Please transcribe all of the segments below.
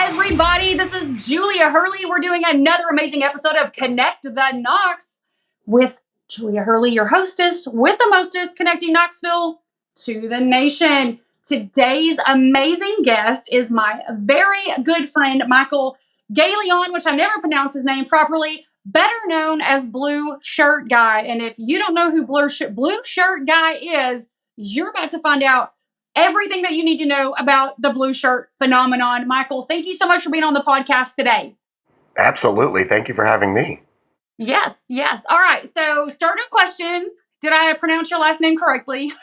everybody? This is Julia Hurley. We're doing another amazing episode of Connect the Knox with Julia Hurley, your hostess, with the mostest, connecting Knoxville to the nation. Today's amazing guest is my very good friend, Michael Galyean, which I never pronounce his name properly, better known as Blue Shirt Guy. And if you don't know who Blue Shirt Guy is, you're about to find out everything that you need to know about the blue shirt phenomenon. Michael, thank you so much for being on the podcast today. Absolutely. Thank you for having me. Yes. All right. So, starting question. Did I pronounce your last name correctly?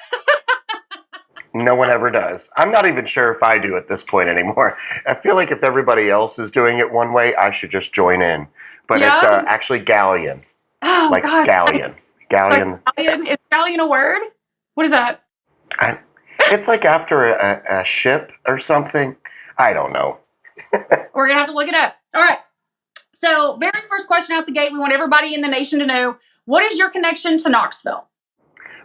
No one ever does. I'm not even sure if I do at this point anymore. I feel like if everybody else is doing it one way, I should just join in. But It's actually Galyean. Oh, like God. Scallion. Galyean. Is Galyean a word? What is that? It's like after a ship or something. I don't know. We're going to have to look it up. All right. So, very first question out the gate. We want everybody in the nation to know, what is your connection to Knoxville?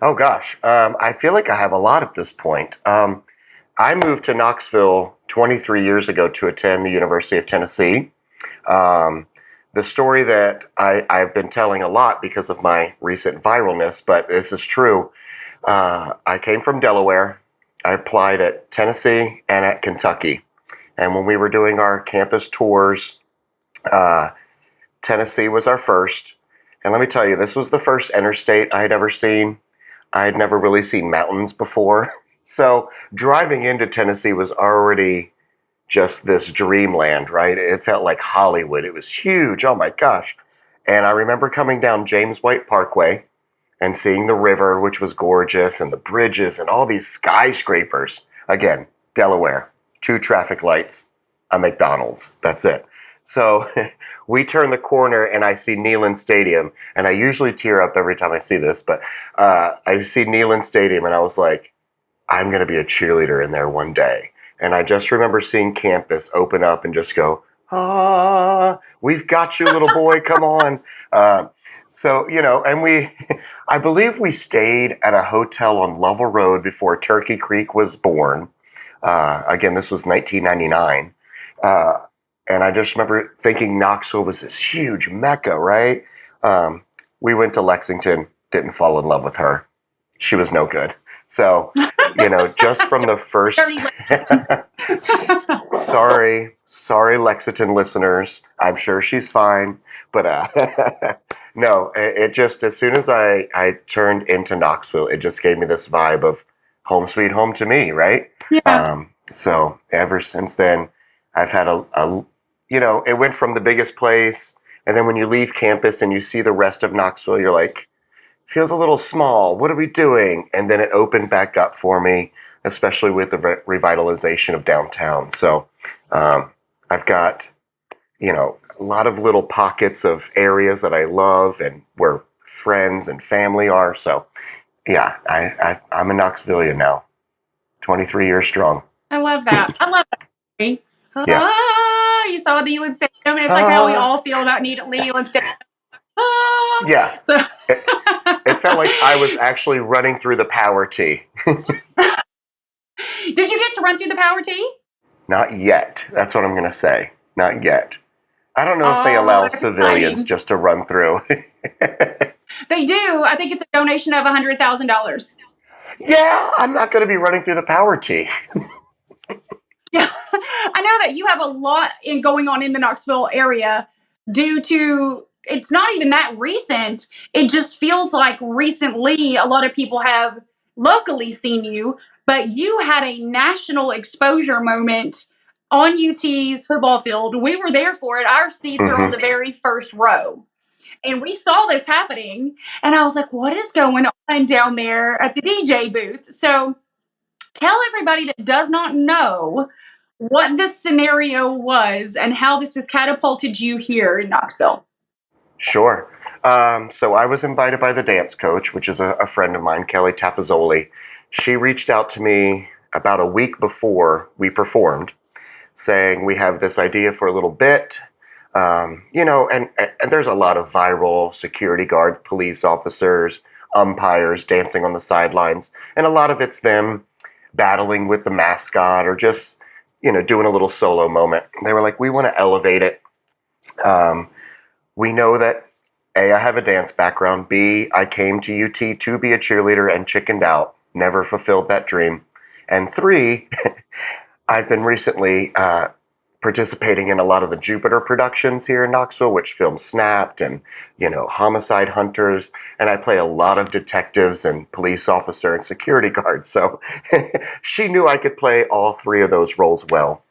Oh, gosh. I feel like I have a lot at this point. I moved to Knoxville 23 years ago to attend the University of Tennessee. The story that I've been telling a lot because of my recent viralness, but this is true. I came from Delaware. I applied at Tennessee and at Kentucky. And when we were doing our campus tours, Tennessee was our first. And let me tell you, this was the first interstate I had ever seen. I had never really seen mountains before. So driving into Tennessee was already just this dreamland, right? It felt like Hollywood. It was huge. Oh my gosh. And I remember coming down James White Parkway and seeing the river, which was gorgeous, and the bridges and all these skyscrapers. Again, Delaware, 2 traffic lights, a McDonald's. That's it. So we turn the corner and I see Neyland Stadium, and I usually tear up every time I see this, but I see Neyland Stadium and I was like, I'm going to be a cheerleader in there one day. And I just remember seeing campus open up and just go, we've got you, little boy, come on. So, and I believe we stayed at a hotel on Lovell Road before Turkey Creek was born. Again, this was 1999. And I just remember thinking Knoxville was this huge mecca, right? We went to Lexington, didn't fall in love with her. She was no good. So, just from the first... Sorry, Lexington listeners. I'm sure she's fine. But no, it just, as soon as I turned into Knoxville, it just gave me this vibe of home sweet home to me, right? Yeah. So ever since then, I've had it went from the biggest place, and then when you leave campus and you see the rest of Knoxville, you're like, feels a little small. What are we doing? And then it opened back up for me, especially with the revitalization of downtown. So I've got, a lot of little pockets of areas that I love and where friends and family are. So, yeah, I'm a Knoxvillian now, 23 years strong. I love that. Yeah. You saw Neyland Stadium, and it's like how we all feel about Neyland Stadium. Yeah. So it felt like I was actually running through the Power T. Did you get to run through the Power T? Not yet. That's what I'm going to say. Not yet. I don't know if they allow civilians just to run through. They do. I think it's a donation of $100,000. Yeah, I'm not going to be running through the Power T. Yeah, I know that you have a lot going on in the Knoxville area due to, it's not even that recent. It just feels like recently a lot of people have locally seen you, but you had a national exposure moment on UT's football field. We were there for it. Our seats are on the very first row. And we saw this happening, and I was like, what is going on down there at the DJ booth? So tell everybody that does not know what this scenario was and how this has catapulted you here in Knoxville. Sure. So I was invited by the dance coach, which is a friend of mine, Kelly Tafazzoli. She reached out to me about a week before we performed, saying we have this idea for a little bit. And there's a lot of viral security guard, police officers, umpires dancing on the sidelines. And a lot of it's them battling with the mascot or just doing a little solo moment. They were like, we want to elevate it. We know that A, I have a dance background. B, I came to UT to be a cheerleader and chickened out, never fulfilled that dream. And 3, I've been recently participating in a lot of the Jupiter productions here in Knoxville, which film Snapped and, Homicide Hunters. And I play a lot of detectives and police officer and security guard. So she knew I could play all 3 of those roles well.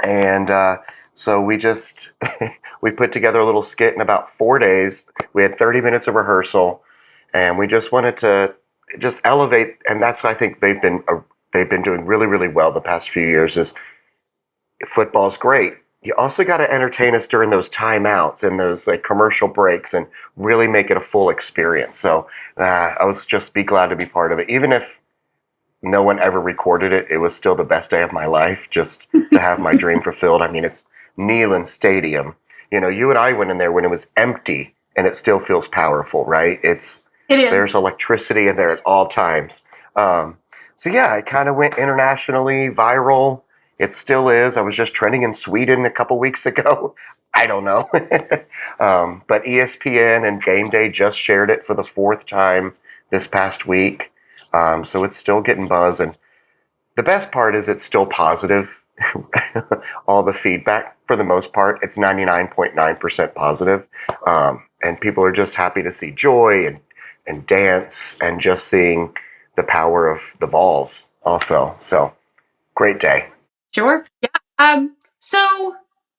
And so we just, we put together a little skit in about 4 days. We had 30 minutes of rehearsal, and we just wanted to just elevate. And that's, I think they've been doing really, really well the past few years. Is football's great. You also got to entertain us during those timeouts and those like commercial breaks and really make it a full experience. So I was just glad to be part of it. Even if no one ever recorded it, it was still the best day of my life just to have my dream fulfilled. I mean, it's Neyland Stadium. You and I went in there when it was empty and it still feels powerful, right? It is. There's electricity in there at all times. So yeah, I kind of went internationally viral. It still is. I was just trending in Sweden a couple weeks ago. I don't know. But ESPN and Game Day just shared it for the 4th time this past week. So it's still getting buzz. And the best part is it's still positive. All the feedback, for the most part, it's 99.9% positive. And people are just happy to see joy and dance and just seeing the power of the Vols also. So great day. Sure. Yeah. So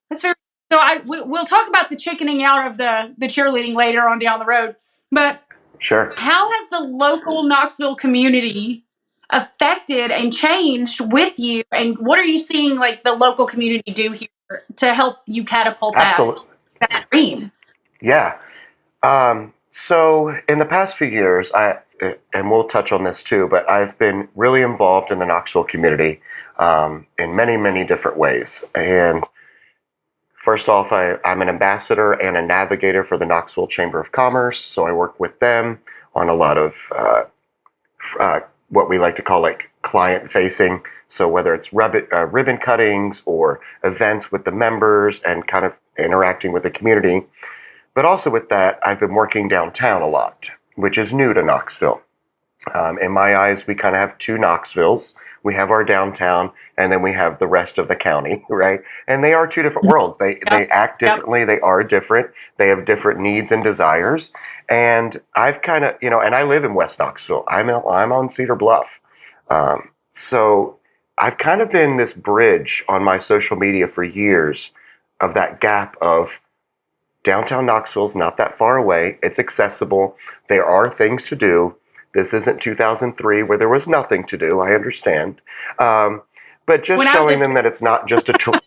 that's very. So we'll talk about the chickening out of the cheerleading later on down the road. But sure, how has the local Knoxville community affected and changed with you? And what are you seeing like the local community do here to help you catapult that dream? Yeah. So in the past few years, and we'll touch on this too, but I've been really involved in the Knoxville community in many, many different ways. And first off, I'm an ambassador and a navigator for the Knoxville Chamber of Commerce. So I work with them on a lot of what we like to call like client facing. So whether it's ribbon cuttings or events with the members and kind of interacting with the community. But also with that, I've been working downtown a lot, which is new to Knoxville. In my eyes, we kind of have 2 Knoxvilles. We have our downtown, and then we have the rest of the county, right? And they are 2 different worlds. They act differently. They are different. They have different needs and desires. And I've kind of, and I live in West Knoxville. I'm on Cedar Bluff. So I've kind of been this bridge on my social media for years of that gap of downtown Knoxville's not that far away. It's accessible. There are things to do. This isn't 2003 where there was nothing to do. I understand. But just showing them that it's not just a tour.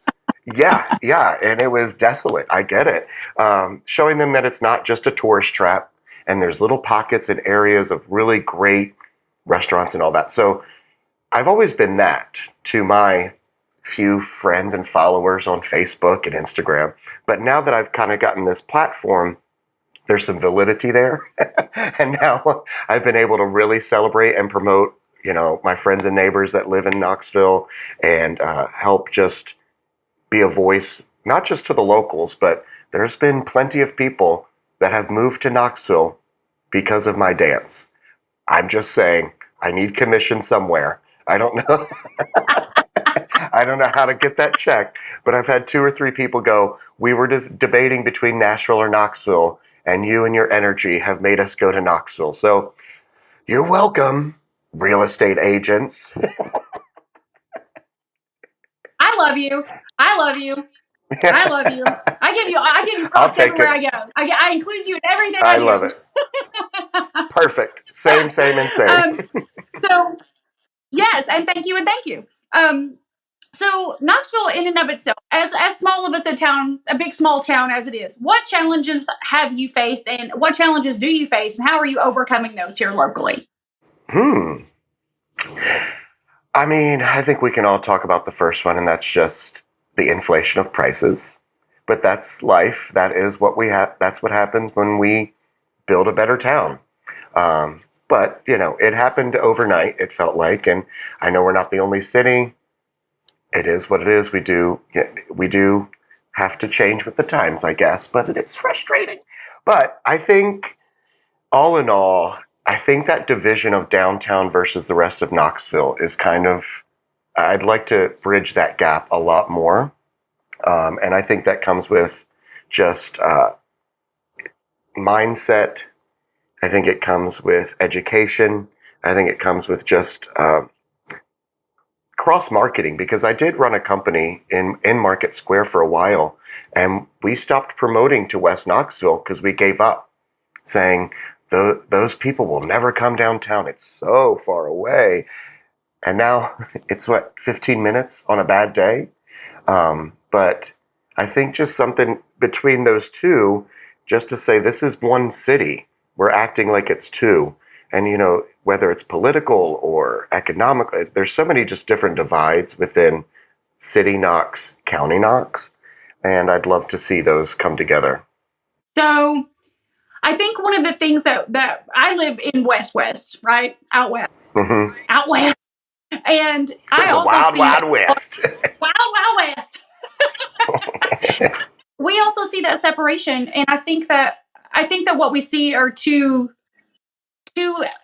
Yeah. And it was desolate. I get it. Showing them that it's not just a tourist trap and there's little pockets and areas of really great restaurants and all that. So I've always been that to my few friends and followers on Facebook and Instagram. But now that I've kind of gotten this platform, there's some validity there. And now I've been able to really celebrate and promote, my friends and neighbors that live in Knoxville and help just be a voice, not just to the locals, but there's been plenty of people that have moved to Knoxville because of my dance. I'm just saying, I need commission somewhere. I don't know. I don't know how to get that checked, but I've had 2 or 3 people go, we were debating between Nashville or Knoxville, and you and your energy have made us go to Knoxville. So you're welcome, real estate agents. I love you. I give you props everywhere I go. I include you in everything I do. I love it. Perfect. Same. So yes, and thank you. So Knoxville, in and of itself, as small of a big small town as it is, what challenges have you faced, and what challenges do you face, and how are you overcoming those here locally? I mean, I think we can all talk about the first one, and that's just the inflation of prices. But that's life. That is what we have. That's what happens when we build a better town. But it happened overnight. It felt like, and I know we're not the only city. it is what it is. We do have to change with the times, I guess, but it is frustrating. But I think, all in all, I think that division of downtown versus the rest of Knoxville is kind of, I'd like to bridge that gap a lot more. And I think that comes with just mindset. I think it comes with education. I think it comes with just cross marketing, because I did run a company in Market Square for a while, and we stopped promoting to West Knoxville because we gave up, saying those people will never come downtown. It's so far away. And now it's 15 minutes on a bad day. But I think just something between those two, just to say this is one city. We're acting like it's two. And, whether it's political or economic, there's so many just different divides within city Knox, county Knox. And I'd love to see those come together. So I think one of the things that I live in West, right? Out west. Mm-hmm. Out west. And I also Wild, see Wild West. Wild West. We also see that separation, and I think that what we see are two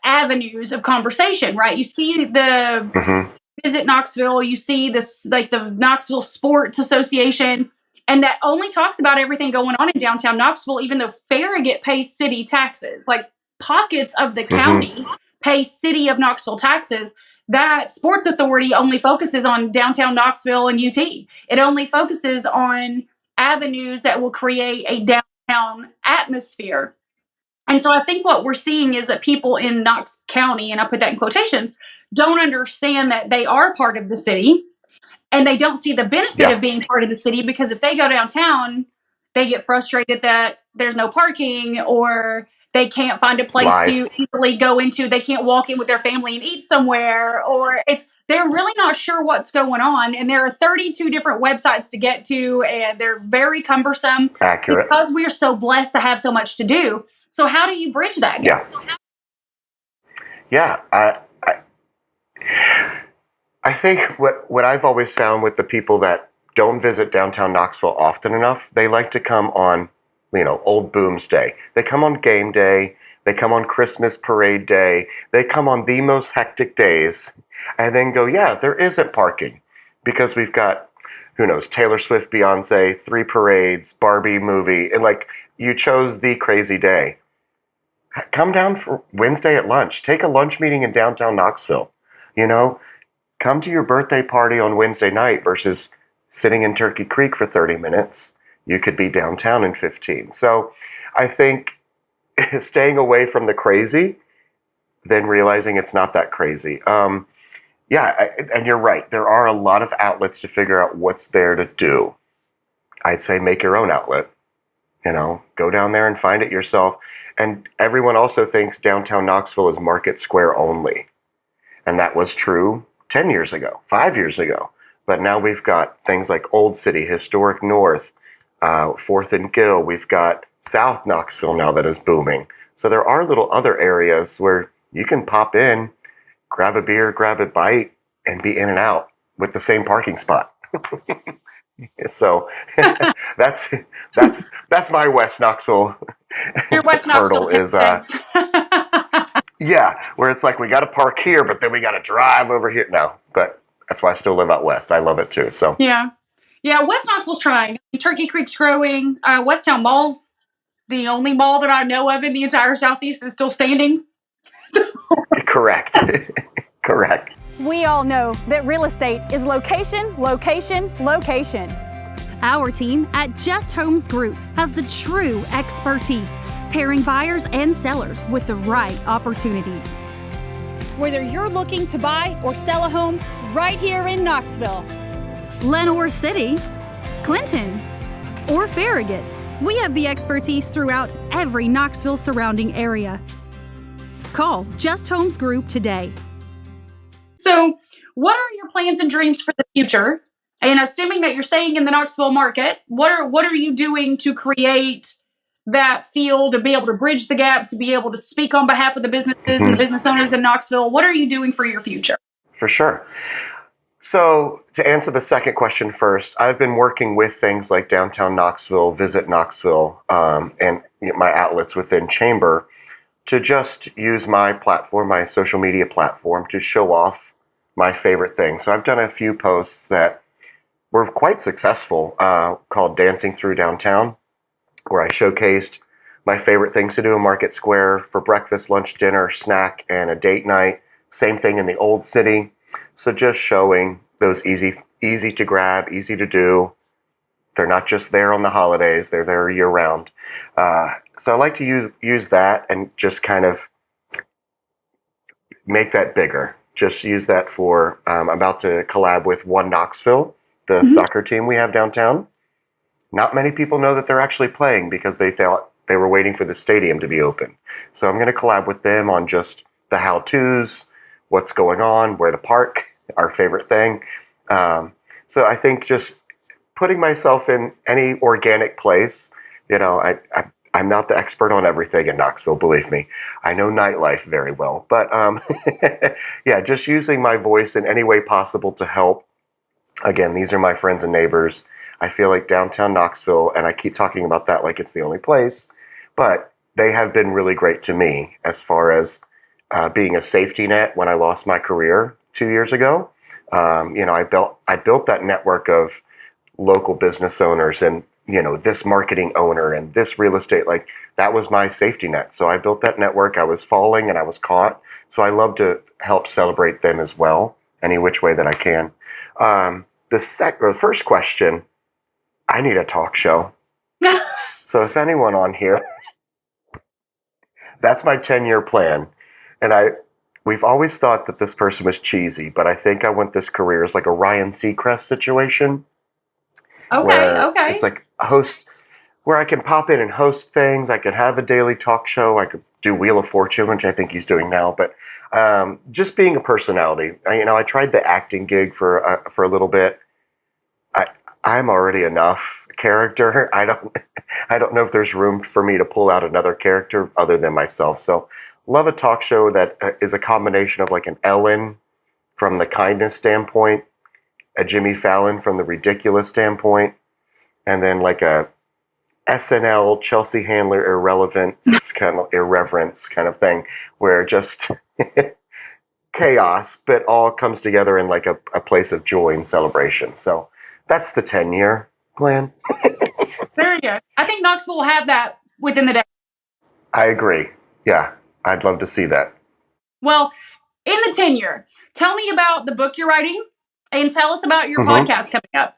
avenues of conversation, right? You see the Visit Knoxville, you see this, like the Knoxville Sports Association, and that only talks about everything going on in downtown Knoxville, even though Farragut pays city taxes. Like pockets of the county pay city of Knoxville taxes. That Sports Authority only focuses on downtown Knoxville and UT. It only focuses on avenues that will create a downtown atmosphere. And so I think what we're seeing is that people in Knox County, and I put that in quotations, don't understand that they are part of the city, and they don't see the benefit of being part of the city, because if they go downtown, they get frustrated that there's no parking, or they can't find a place to easily go into. They can't walk in with their family and eat somewhere, or they're really not sure what's going on. And there are 32 different websites to get to, and they're very cumbersome. Accurate. Because we're so blessed to have so much to do. So how do you bridge that gap? Yeah. I think what I've always found with the people that don't visit downtown Knoxville often enough, they like to come on, Old Booms Day. They come on game day. They come on Christmas parade day. They come on the most hectic days, and then go, yeah, there isn't parking, because we've got, who knows, Taylor Swift, Beyonce, 3 parades, Barbie movie, and you chose the crazy day. Come down for Wednesday at lunch. Take a lunch meeting in downtown Knoxville. Come to your birthday party on Wednesday night versus sitting in Turkey Creek for 30 minutes. You could be downtown in 15. So I think staying away from the crazy, then realizing it's not that crazy. And you're right. There are a lot of outlets to figure out what's there to do. I'd say make your own outlet. Go down there and find it yourself. And everyone also thinks downtown Knoxville is Market Square only. And that was true 10 years ago, 5 years ago. But now we've got things like Old City, Historic North, 4th and Gill. We've got South Knoxville now that is booming. So there are little other areas where you can pop in, grab a beer, grab a bite, and be in and out with the same parking spot. So that's my West Knoxville. Your West Knoxville is where it's like we got to park here, but then we got to drive over here. No, but that's why I still live out west. I love it too. So West Knoxville's trying. Turkey Creek's growing. West Town Mall's the only mall that I know of in the entire Southeast is still standing. Correct. Correct. We all know that real estate is location, location, location. Our team at Just Homes Group has the true expertise, pairing buyers and sellers with the right opportunities. Whether you're looking to buy or sell a home right here in Knoxville, Lenoir City, Clinton, or Farragut, we have the expertise throughout every Knoxville surrounding area. Call Just Homes Group today. So, what are your plans and dreams for the future? And assuming that you're staying in the Knoxville market, what are you doing to create that field, to be able to bridge the gap, to be able to speak on behalf of the businesses and the business owners in Knoxville? What are you doing for your future? For sure. So to answer the second question first, I've been working with things like Downtown Knoxville, Visit Knoxville, and my outlets within Chamber to just use my platform, my social media platform, to show off my favorite things. So I've done a few posts that were quite successful, called Dancing Through Downtown, where I showcased my favorite things to do in Market Square for breakfast, lunch, dinner, snack, and a date night. Same thing in the Old City. So just showing those easy to grab, easy to do. They're not just there on the holidays; they're there year round. So I like to use that and just kind of make that bigger. Just use that for. I'm about to collab with One Knoxville, the soccer team we have downtown. Not many people know that they're actually playing because they thought they were waiting for the stadium to be open. So I'm going to collab with them on just the how-tos, what's going on, where to park, our favorite thing. So I think just putting myself in any organic place, I'm not the expert on everything in Knoxville, believe me. I know nightlife very well. But yeah, just using my voice in any way possible to help. Again, these are my friends and neighbors. I feel like downtown Knoxville, and I keep talking about that like it's the only place, but they have been really great to me as far as being a safety net when I lost my career 2 years ago. I built that network of local business owners and this marketing owner and this real estate, like that was my safety net. So I built that network. I was falling and I was caught. So I love to help celebrate them as well, any which way that I can. The first question, I need a talk show. So if anyone on here, that's my 10-year plan. And we've always thought that this person was cheesy, but I think I want this career as like a Ryan Seacrest situation. Okay. It's like a host where I can pop in and host things. I could have a daily talk show. I could do Wheel of Fortune, which I think he's doing now. But just being a personality. I tried the acting gig for a little bit. I'm already enough character. I don't know if there's room for me to pull out another character other than myself. So love a talk show that is a combination of like an Ellen from the kindness standpoint, a Jimmy Fallon from the ridiculous standpoint, and then like a SNL Chelsea Handler irreverence kind of thing, where just chaos, but all comes together in like a place of joy and celebration. So that's the 10-year plan. There you go. I think Knoxville will have that within the day. I agree. Yeah, I'd love to see that. Well, in the 10-year, tell me about the book you're writing and tell us about your podcast coming up.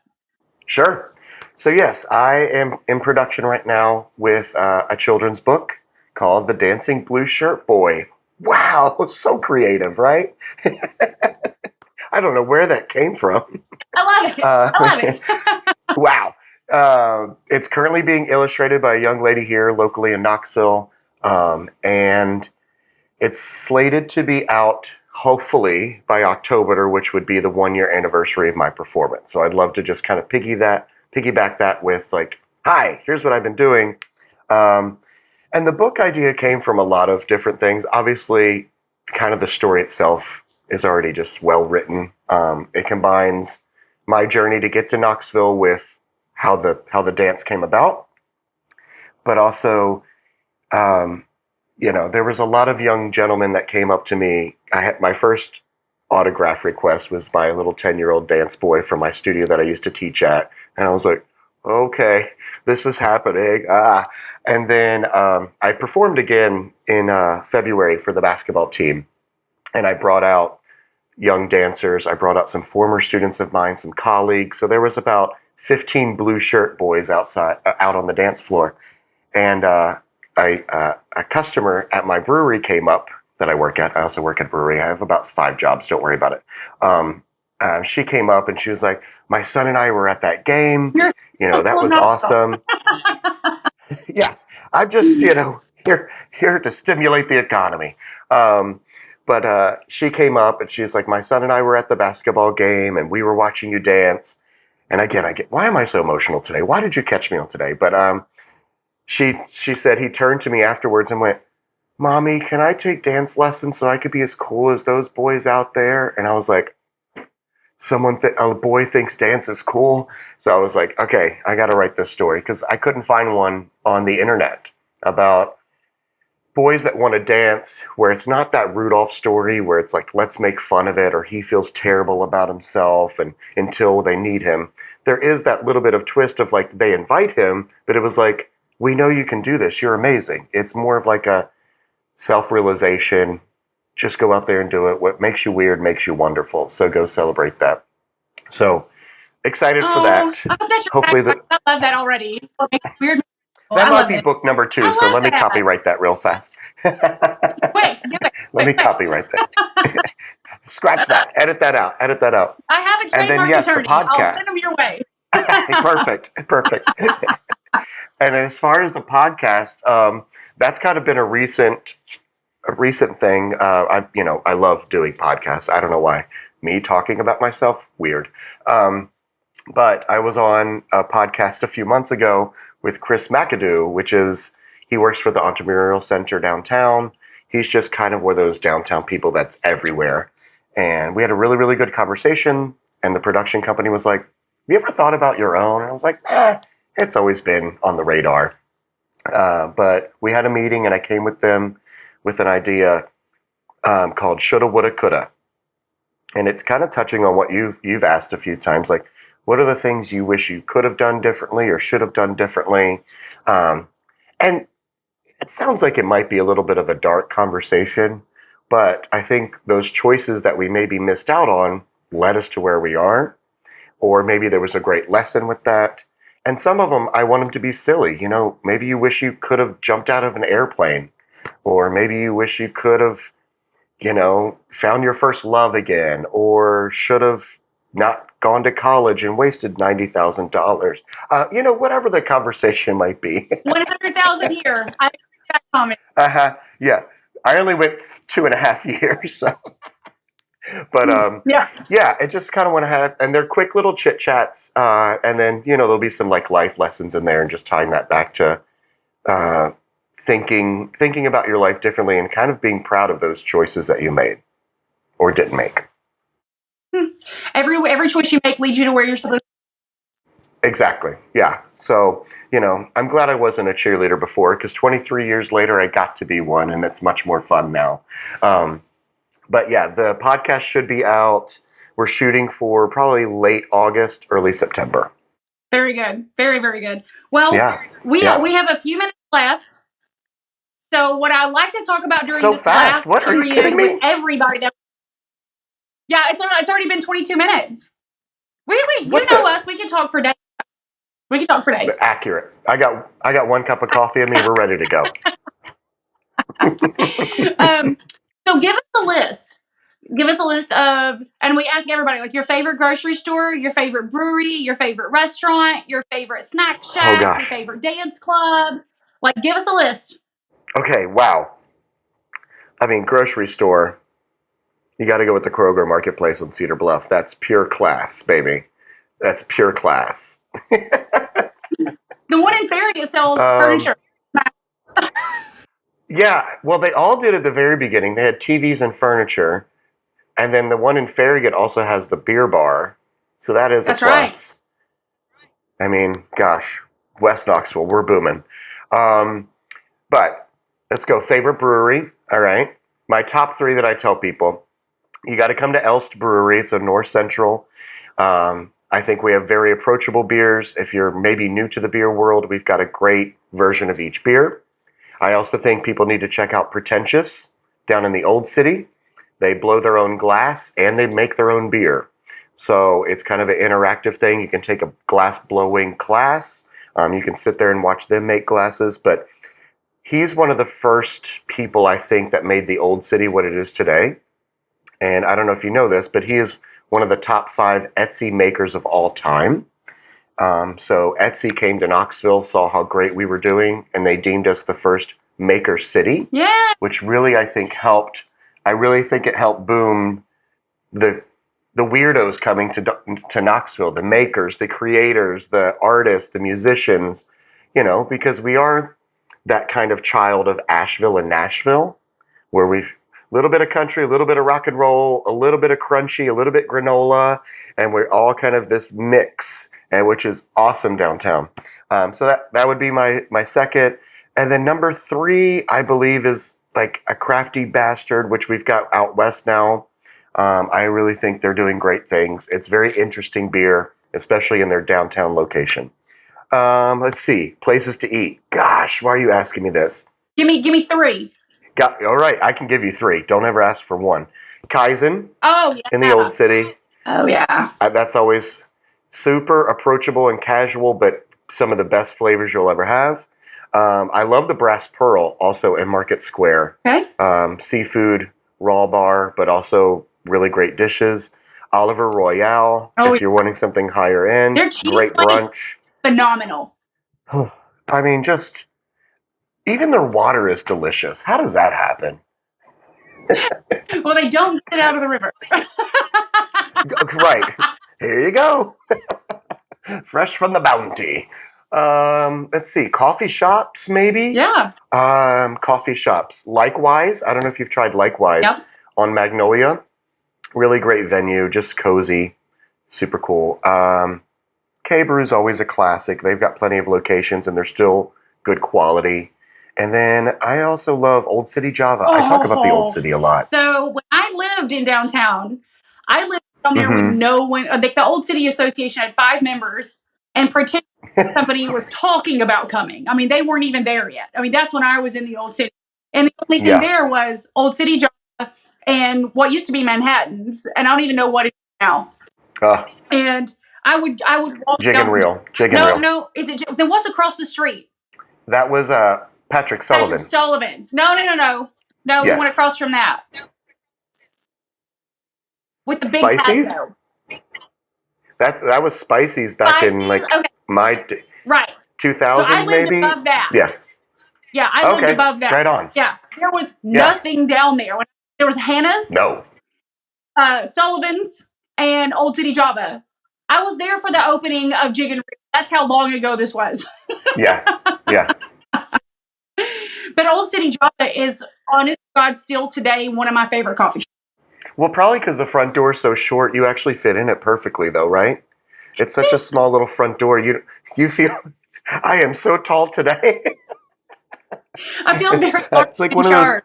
Sure. So yes, I am in production right now with a children's book called The Dancing Blue Shirt Boy. Wow, so creative, right? I don't know where that came from. I love it. I love it. Wow. It's currently being illustrated by a young lady here locally in Knoxville. And it's slated to be out hopefully by October, which would be the 1-year anniversary of my performance. So I'd love to just kind of piggyback that with like, hi, here's what I've been doing. And the book idea came from a lot of different things. Obviously, kind of the story itself is already just well written. It combines my journey to get to Knoxville with how the dance came about, but also, there was a lot of young gentlemen that came up to me. I had my first autograph request was by a little 10-year-old dance boy from my studio that I used to teach at, and I was like, okay, this is happening. And then I performed again in February for the basketball team, and I brought out young dancers. I brought out some former students of mine, some colleagues. So there was about 15 blue shirt boys out on the dance floor. And a customer at my brewery came up that I work at. I also work at a brewery. I have about 5 jobs. Don't worry about it. She came up and she was like, my son and I were at that game. That was awesome. Yeah, I'm just, here to stimulate the economy. But she came up and she's like, my son and I were at the basketball game and we were watching you dance. And again, why am I so emotional today? Why did you catch me on today? But she said he turned to me afterwards and went, Mommy, can I take dance lessons so I could be as cool as those boys out there? And I was like, a boy thinks dance is cool. So I was like, okay, I got to write this story because I couldn't find one on the internet about boys that want to dance where it's not that Rudolph story where it's like, let's make fun of it or he feels terrible about himself and until they need him. There is that little bit of twist of like they invite him, but it was like, we know you can do this. You're amazing. It's more of like a self-realization. Just go out there and do it. What makes you weird makes you wonderful. So go celebrate that. So excited for that. I hope that's Hopefully I love that already. Weird. that I might love be it. book number 2. I So love let me that. copyright that real fast. Quick, do it. Let me copyright that. Scratch that. Edit that out. Edit that out. I have a And then, trademark yes, the attorney. I'll podcast. send them your way. Perfect. And as far as the podcast, that's kind of been a recent thing. I love doing podcasts. I don't know why. Me talking about myself, weird. But I was on a podcast a few months ago with Chris McAdoo, he works for the Entrepreneurial Center downtown. He's just kind of one of those downtown people that's everywhere. And we had a really, really good conversation. And the production company was like, have you ever thought about your own? And I was like, it's always been on the radar. But we had a meeting and I came with them with an idea called Shoulda, Woulda, Coulda. And it's kind of touching on what you've asked a few times, like, what are the things you wish you could have done differently or should have done differently? And it sounds like it might be a little bit of a dark conversation, but I think those choices that we maybe missed out on led us to where we are, or maybe there was a great lesson with that. And some of them, I want them to be silly. Maybe you wish you could have jumped out of an airplane, or maybe you wish you could have, found your first love again, or should have not gone to college and wasted $90,000. Whatever the conversation might be. 100,000 here. I agree with that comment. Yeah. I only went 2.5 years. So. But yeah, I just kind of want to have, and they're quick little chit chats, and then there'll be some like life lessons in there, and just tying that back to thinking about your life differently, and kind of being proud of those choices that you made or didn't make. Every choice you make leads you to where you're supposed to. Exactly. Yeah. So I'm glad I wasn't a cheerleader before, because 23 years later I got to be one, and it's much more fun now. But yeah, the podcast should be out. We're shooting for probably late August, early September. Very good. Very, very good. Well, Yeah. we have a few minutes left. So what I like to talk about during So this fast. last What? Are you period kidding me? with everybody that it's already been 22 minutes. You know us. We can talk for days. Accurate. I got 1 cup of coffee in me. We're ready to go. So give us a list. Give us a list of, and we ask everybody, like, your favorite grocery store, your favorite brewery, your favorite restaurant, your favorite snack shack, your favorite dance club. Like, give us a list. Okay, wow. I mean, grocery store, you got to go with the Kroger Marketplace on Cedar Bluff. That's pure class, baby. That's pure class. The one in Farragut sells furniture. Yeah, well, they all did at the very beginning. They had TVs and furniture. And then the one in Farragut also has the beer bar. So that's a plus. Right. I mean, gosh, West Knoxville, we're booming. But let's go. Favorite brewery. All right. My top 3 that I tell people, you got to come to Elst Brewery. It's in North Central. I think we have very approachable beers. If you're maybe new to the beer world, we've got a great version of each beer. I also think people need to check out Pretentious down in the Old City. They blow their own glass and they make their own beer. So it's kind of an interactive thing. You can take a glass blowing class. You can sit there and watch them make glasses. But he's one of the first people, I think, that made the Old City what it is today. And I don't know if you know this, but he is one of the top 5 Etsy makers of all time. So Etsy came to Knoxville, saw how great we were doing, and they deemed us the first maker city. Yeah. Which really, I think, helped. I really think it helped boom the weirdos coming to Knoxville, the makers, the creators, the artists, the musicians, because we are that kind of child of Asheville and Nashville, where little bit of country, a little bit of rock and roll, a little bit of crunchy, a little bit granola, and we're all kind of this mix, and which is awesome downtown. So that would be my second. And then number 3, I believe, is like a Crafty Bastard, which we've got out west now. I really think they're doing great things. It's very interesting beer, especially in their downtown location. Let's see, places to eat. Gosh, why are you asking me this? Give me 3. All right, I can give you 3. Don't ever ask for 1. Kaizen. Oh, yeah. In the Old City. Oh, yeah. That's always super approachable and casual, but some of the best flavors you'll ever have. I love the Brass Pearl, also in Market Square. Okay. Seafood, raw bar, but also really great dishes. Oliver Royale, if you're wanting something higher end. Their cheese great brunch. Phenomenal. I mean, just even their water is delicious. How does that happen? Well, they don't get it out of the river. Right. Here you go. Fresh from the bounty. Let's see. Coffee shops, maybe? Yeah. Coffee shops. Likewise. I don't know if you've tried Likewise on Magnolia. Really great venue. Just cozy. Super cool. K-Brew's always a classic. They've got plenty of locations, and they're still good quality. And then I also love Old City Java. I talk about the Old City a lot. So when I lived in downtown, I lived down there with no one. Like the Old City Association had 5 members, and pretend company was talking about coming. I mean, they weren't even there yet. I mean, that's when I was in the Old City. And the only thing there was Old City Java and what used to be Manhattan's. And I don't even know what it is now. And I would walk Jig down. and Reel. Jig and Reel. No. Then what's across the street? That was Patrick Sullivan's. No. No, Yes. we went across from that. With the big Spicy's? patio. That was Spicy's back in like my 2000s, so I lived maybe. above that. Yeah, I lived above that. Right on. Yeah, there was nothing down there. There was Hannah's, No. Sullivan's, and Old City Java. I was there for the opening of Jig and Reel. That's how long ago this was. Yeah. But Old City Java is, honest to God, still today one of my favorite coffee shops. Well, probably because the front door is so short, you actually fit in it perfectly, though, right? It's such a small little front door. You feel, I am so tall today. I feel very it's like one of those.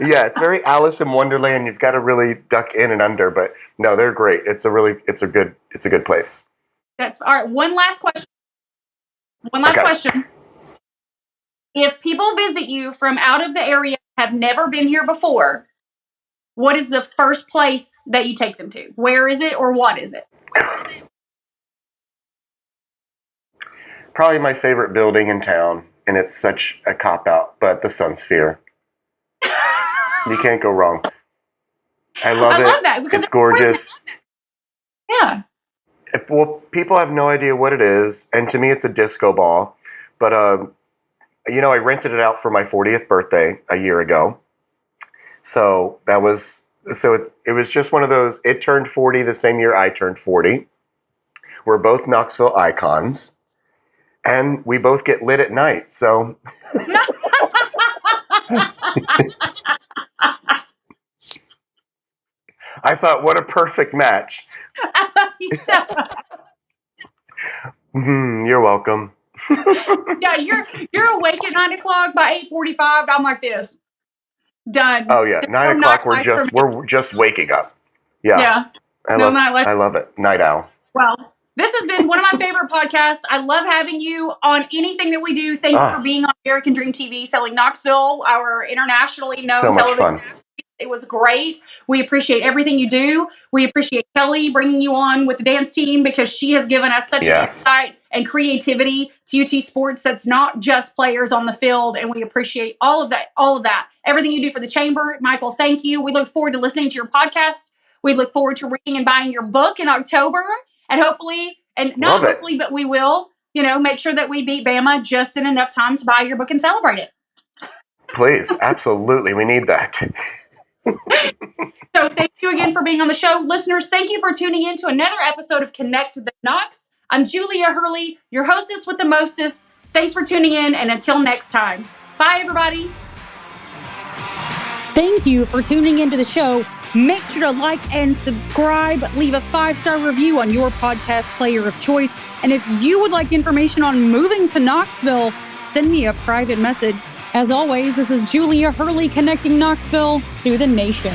Yeah, it's very Alice in Wonderland. You've got to really duck in and under, but no, they're great. It's a good place. That's all right. One last question. Question. If people visit you from out of the area, have never been here before, what is the first place that you take them to? Where is it, or what is it? Probably my favorite building in town, and it's such a cop-out, but the Sun Sphere. You can't go wrong. I love that because it's gorgeous. Yeah. Well, people have no idea what it is, and to me it's a disco ball. But, I rented it out for my 40th birthday a year ago. So it was just one of those, it turned 40 the same year I turned 40. We're both Knoxville icons, and we both get lit at night, so. I thought, what a perfect match. I love you so. You're welcome. Yeah, you're awake at 9 o'clock. By 8:45, I'm like this. Done. Oh yeah, 9 o'clock. We're just waking up. Yeah. I love it. Night owl. Well, this has been one of my favorite podcasts. I love having you on anything that we do. Thank you for being on American Dream TV, selling Knoxville, our internationally known television. So much fun. It was great. We appreciate everything you do. We appreciate Kelly bringing you on with the dance team because she has given us such an insight and creativity to UT Sports that's not just players on the field. And we appreciate all of that. Everything you do for the chamber. Michael, thank you. We look forward to listening to your podcast. We look forward to reading and buying your book in October. And hopefully, but we will, make sure that we beat Bama just in enough time to buy your book and celebrate it. Please. Absolutely. We need that. So thank you again for being on the show. Listeners, thank you for tuning in to another episode of ConnectTheKnox. I'm Julia Hurley, your hostess with the mostest. Thanks for tuning in, and until next time. Bye, everybody. Thank you for tuning into the show. Make sure to like and subscribe. Leave a 5-star review on your podcast player of choice. And if you would like information on moving to Knoxville, send me a private message. As always, this is Julia Hurley connecting Knoxville to the nation.